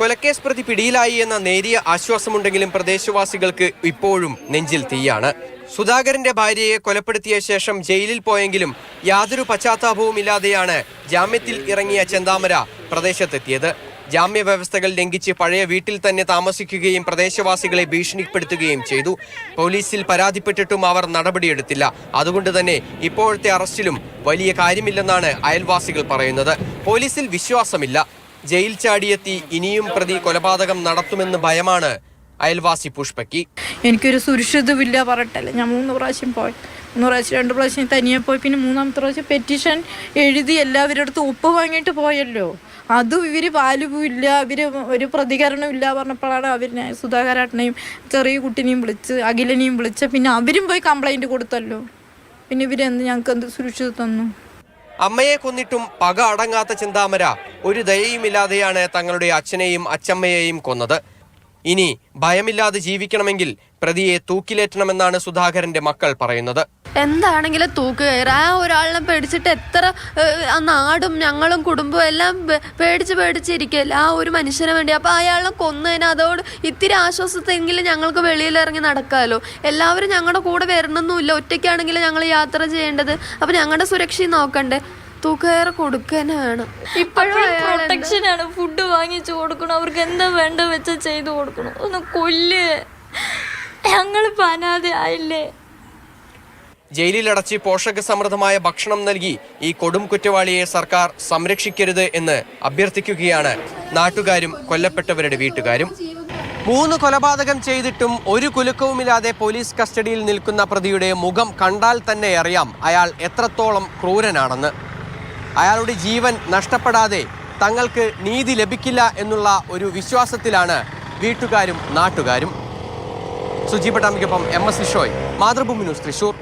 കൊലക്കേസ് പ്രതി പിടിയിലായി എന്ന നേരിയ ആശ്വാസമുണ്ടെങ്കിലും പ്രദേശവാസികൾക്ക് ഇപ്പോഴും നെഞ്ചിൽ തീയാണ്. സുധാകരന്റെ ഭാര്യയെ കൊലപ്പെടുത്തിയ ശേഷം ജയിലിൽ പോയെങ്കിലും യാതൊരു പശ്ചാത്താപവുമില്ലാതെയാണ് ജാമ്യത്തിൽ ഇറങ്ങിയ ചെന്താമര പ്രദേശത്തെത്തിയത്. ജാമ്യ വ്യവസ്ഥകൾ ലംഘിച്ച് പഴയ വീട്ടിൽ തന്നെ താമസിക്കുകയും പ്രദേശവാസികളെ ഭീഷണിപ്പെടുത്തുകയും ചെയ്തു. പോലീസിൽ പരാതിപ്പെട്ടിട്ടും അവർ നടപടിയെടുത്തില്ല. അതുകൊണ്ട് തന്നെ ഇപ്പോഴത്തെ അറസ്റ്റിലും വലിയ കാര്യമില്ലെന്നാണ് അയൽവാസികൾ പറയുന്നത്. പോലീസിൽ വിശ്വാസമില്ല. ജയിൽ ചാടിയെത്തി ഇനിയും പ്രതി കൊലപാതകം നടത്തുമെന്ന് ഭയമാണ് അയൽവാസി പുഷ്പയ്ക്ക്. എനിക്കൊരു സുരക്ഷിതമില്ല പറഞ്ഞിട്ടല്ലേ ഞാൻ 3 പ്രാവശ്യം പോയി. 3 പ്രാവശ്യം 2 പ്രാവശ്യം തനിയെ പോയി. പിന്നെ 3ാമത്തെ പ്രാവശ്യം പെറ്റീഷൻ എഴുതി എല്ലാവരുടെ അടുത്ത് ഒപ്പ് വാങ്ങിയിട്ട് പോയല്ലോ. അതും ഇവർ വാലുവില്ല, ഇവർ ഒരു പ്രതികരണം ഇല്ല പറഞ്ഞപ്പോഴാണ് അവരിനെ സുധാകരേട്ടനെയും ചെറിയ കുട്ടിനെയും വിളിച്ച് അഖിലനെയും വിളിച്ച് പിന്നെ അവരും പോയി കംപ്ലൈൻറ്റ് കൊടുത്തല്ലോ. പിന്നെ ഞങ്ങൾക്ക് എന്ത് സുരക്ഷിതം തന്നു? അമ്മയെ കൊന്നിട്ടും പക അടങ്ങാത്ത ചെന്താമര ഒരു ദയയുമില്ലാതെയാണ് തങ്ങളുടെ അച്ഛനെയും അച്ചമ്മയെയും കൊന്നത്. ഇനി ഭയമില്ലാതെ ജീവിക്കണമെങ്കിൽ പ്രതിയെ തൂക്കിലേറ്റണമെന്നാണ് സുധാകരന്റെ മക്കൾ പറയുന്നത്. എന്താണെങ്കിലും തൂക്ക് കയറി ആ ഒരാളിനെ പേടിച്ചിട്ട് എത്ര നാടും ഞങ്ങളും കുടുംബവും എല്ലാം പേടിച്ചിരിക്കല്ല ആ ഒരു മനുഷ്യന് വേണ്ടി. അപ്പോൾ അയാളെ കൊന്നതിന് അതോട് ഇത്തിരി ആശ്വാസത്തെങ്കിലും ഞങ്ങൾക്ക് വെളിയിലിറങ്ങി നടക്കാമല്ലോ. എല്ലാവരും ഞങ്ങളുടെ കൂടെ വരണമെന്നില്ല, ഒറ്റയ്ക്കാണെങ്കിലും ഞങ്ങൾ യാത്ര ചെയ്യേണ്ടത്. അപ്പോൾ ഞങ്ങളുടെ സുരക്ഷയും നോക്കണ്ടേ? തൂക്കയറ് കൊടുക്കാന് വേണം. ഇപ്പോഴും പ്രൊട്ടക്ഷനാണ്. ഫുഡ് വാങ്ങിച്ചു കൊടുക്കണം, അവർക്ക് എന്താ വേണ്ട വെച്ചാൽ ചെയ്തു കൊടുക്കണം. ഒന്ന് കൊല്ല്, ഞങ്ങൾ അനാഥ ആയില്ലേ. ജയിലിലടച്ച് പോഷകസമൃദ്ധമായ ഭക്ഷണം നൽകി ഈ കൊടും കുറ്റവാളിയെ സർക്കാർ സംരക്ഷിക്കരുത് എന്ന് അഭ്യർത്ഥിക്കുകയാണ് നാട്ടുകാരും കൊല്ലപ്പെട്ടവരുടെ വീട്ടുകാരും. 3 കൊലപാതകം ചെയ്തിട്ടും ഒരു കുലുക്കവുമില്ലാതെ പോലീസ് കസ്റ്റഡിയിൽ നിൽക്കുന്ന പ്രതിയുടെ മുഖം കണ്ടാൽ തന്നെ അറിയാം അയാൾ എത്രത്തോളം ക്രൂരനാണെന്ന്. അയാളുടെ ജീവൻ നഷ്ടപ്പെടാതെ തങ്ങൾക്ക് നീതി ലഭിക്കില്ല എന്നുള്ള ഒരു വിശ്വാസത്തിലാണ് വീട്ടുകാരും നാട്ടുകാരും. സുജി പട്ടാമിക്കൊപ്പം MS ലിഷോയ്, മാതൃഭൂമി ന്യൂസ്, തൃശൂർ.